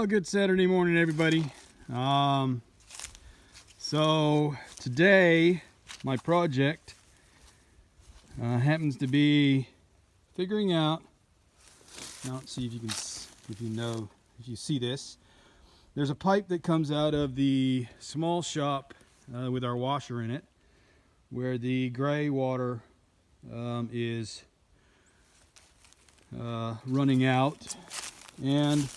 Well, good Saturday morning, everybody. So today my project happens to be figuring out. Now, let's see if you can, if you see this. There's a pipe that comes out of the small shop with our washer in it, where the gray water is running out, and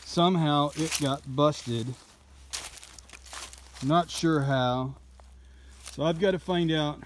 somehow it got busted. Not sure how. So I've got to find out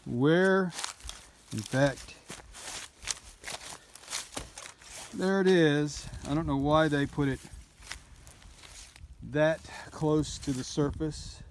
where. In fact, there it is. I don't know why they put it that close to the surface.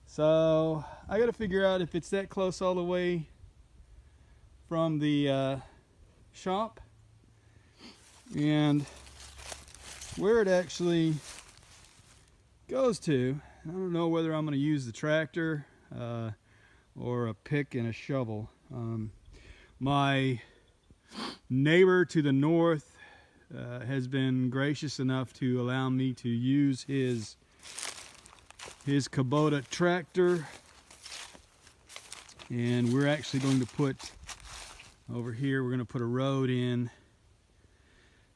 So I got to figure out if it's that close all the way from the shop and where it actually goes to. I don't know whether I'm going to use the tractor or a pick and a shovel. My neighbor to the north has been gracious enough to allow me to use his Kubota tractor, and we're actually going to put over here, we're going to put a road in,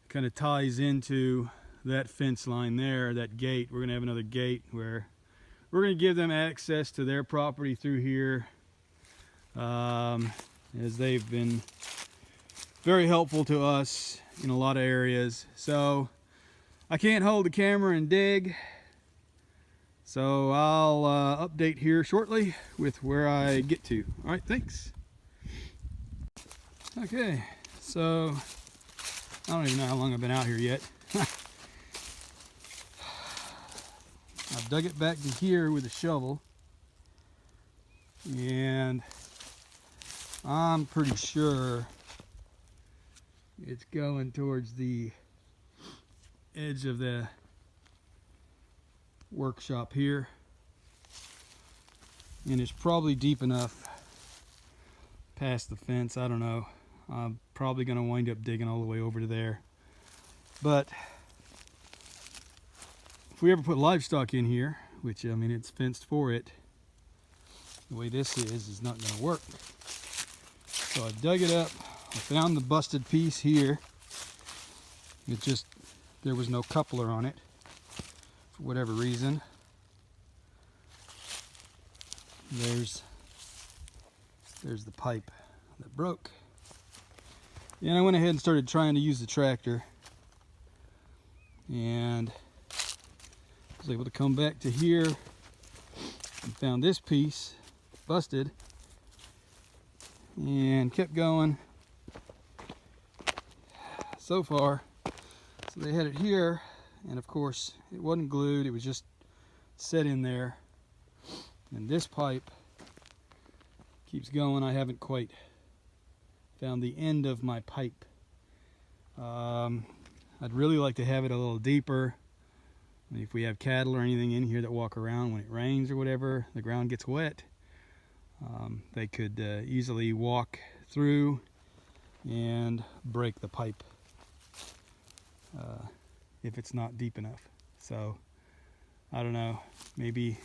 kind of ties into that fence line there, that gate. We're going to have another gate where we're going to give them access to their property through here, as they've been very helpful to us in a lot of areas. So I can't hold the camera and dig, so I'll update here shortly with where I get to. All right, thanks. Okay, so I don't even know how long I've been out here yet. I've dug it back to here with a shovel, and I'm pretty sure it's going towards the edge of the workshop here, and it's probably deep enough past the fence. I don't know. I'm probably going to wind up digging all the way over to there. But if we ever put livestock in here, which, I mean, it's fenced for it, the way this is not going to work. So I dug it up. I found the busted piece here. It just, there was no coupler on it for whatever reason. There's the pipe that broke. And I went ahead and started trying to use the tractor, and was able to come back to here and found this piece busted, and kept going so far. So they had it here, and of course it wasn't glued, it was just set in there, and this pipe keeps going. I haven't quite found the end of my pipe. I'd really like to have it a little deeper. I mean, if we have cattle or anything in here that walk around when it rains or whatever, the ground gets wet, they could easily walk through and break the pipe if it's not deep enough. So I don't know, maybe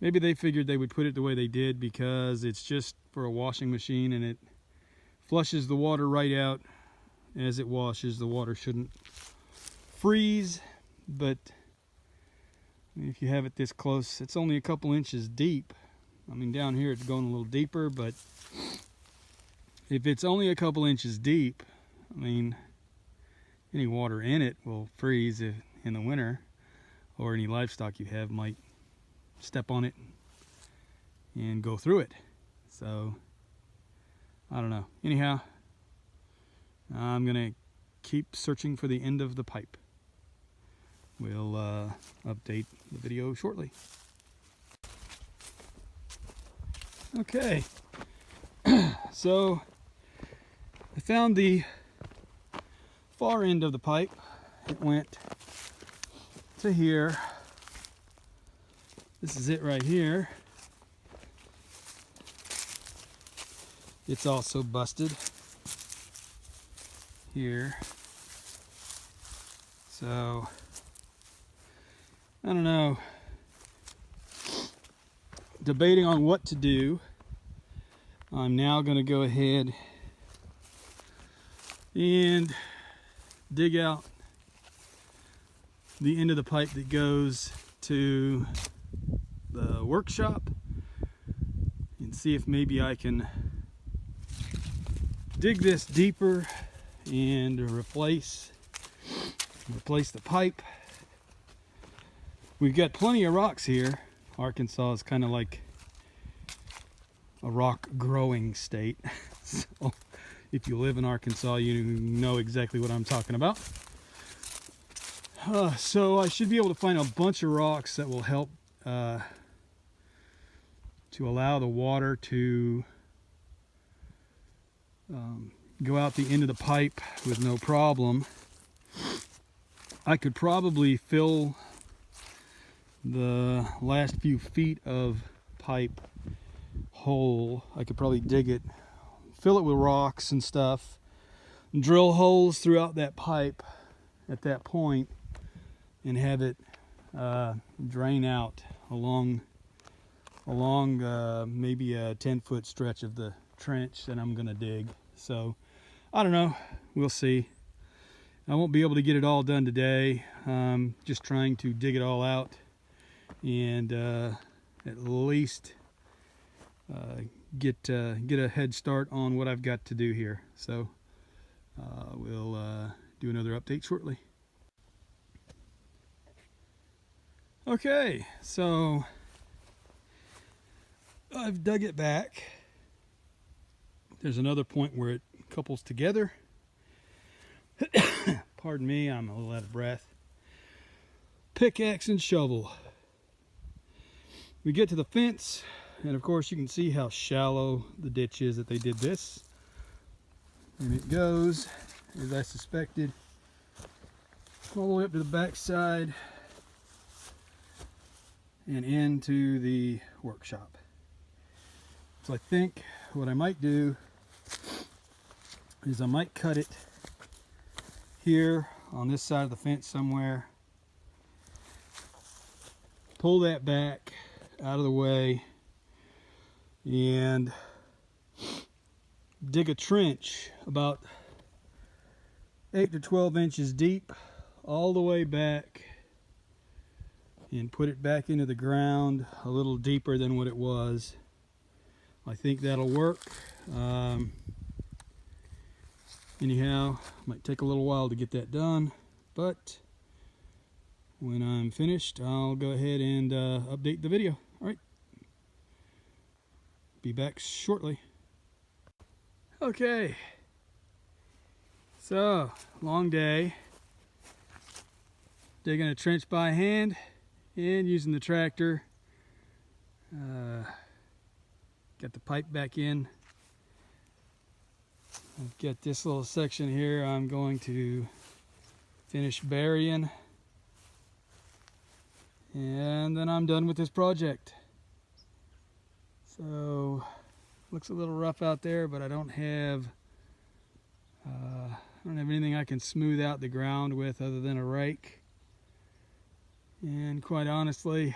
they figured they would put it the way they did because it's just for a washing machine and it flushes the water right out as it washes. The water shouldn't freeze, but if you have it this close, it's only a couple inches deep. I mean, down here it's going a little deeper, but if it's only a couple inches deep, I mean, any water in it will freeze in the winter, or any livestock you have might step on it and go through it. So I don't know. Anyhow, I'm gonna keep searching for the end of the pipe. We'll update the video shortly. Okay, so I found the far end of the pipe. It went to here. This is it right here. It's also busted here. So I don't know, debating on what to do. I'm now going to go ahead and dig out the end of the pipe that goes to the workshop and see if maybe I can dig this deeper and replace the pipe. We've got plenty of rocks here. Arkansas is kind of like a rock growing state. So if you live in Arkansas, you know exactly what I'm talking about. So I should be able to find a bunch of rocks that will help to allow the water to go out the end of the pipe with no problem. I could probably fill the last few feet of pipe hole. I could probably dig it, fill it with rocks and stuff, and drill holes throughout that pipe at that point, and have it drain out along maybe a 10-foot stretch of the trench that I'm gonna dig. So I don't know, we'll see. I won't be able to get it all done today. Just trying to dig it all out and at least get a head start on what I've got to do here. So we'll do another update shortly. Okay, so I've dug it back. There's another point where it couples together. Pardon me, I'm a little out of breath. Pickaxe and shovel. We get to the fence, and of course you can see how shallow the ditch is that they did this. And it goes, as I suspected, all the way up to the back side and into the workshop. So I think what I might do is I might cut it here on this side of the fence somewhere, pull that back out of the way, and dig a trench about 8 to 12 inches deep all the way back, and put it back into the ground a little deeper than what it was. I think that'll work. Anyhow, might take a little while to get that done, but when I'm finished, I'll go ahead and update the video. All right, be back shortly. Okay, so long day, digging a trench by hand and using the tractor. Got the pipe back in. I've got this little section here I'm going to finish burying, and then I'm done with this project. So looks a little rough out there, but I don't have anything I can smooth out the ground with other than a rake. And quite honestly,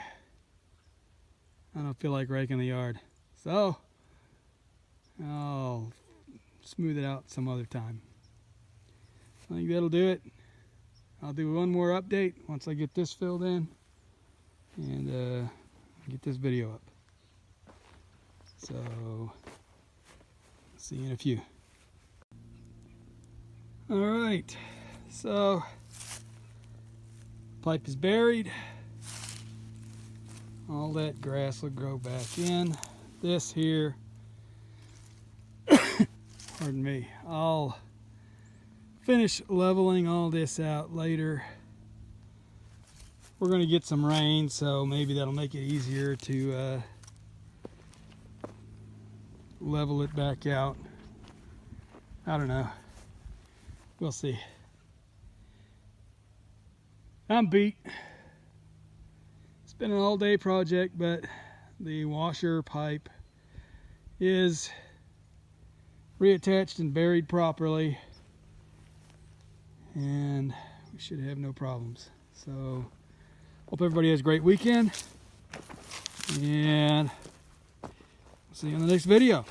I don't feel like raking the yard, so I'll smooth it out some other time. I think that'll do it. I'll do one more update once I get this filled in and get this video up. So see you in a few. All right, so pipe is buried. All that grass will grow back in. This here, pardon me, I'll finish leveling all this out later. We're going to get some rain, so maybe that'll make it easier to level it back out. I don't know. We'll see. I'm beat. It's been an all-day project, but the washer pipe is reattached and buried properly, and we should have no problems. So hope everybody has a great weekend, and we'll see you in the next video.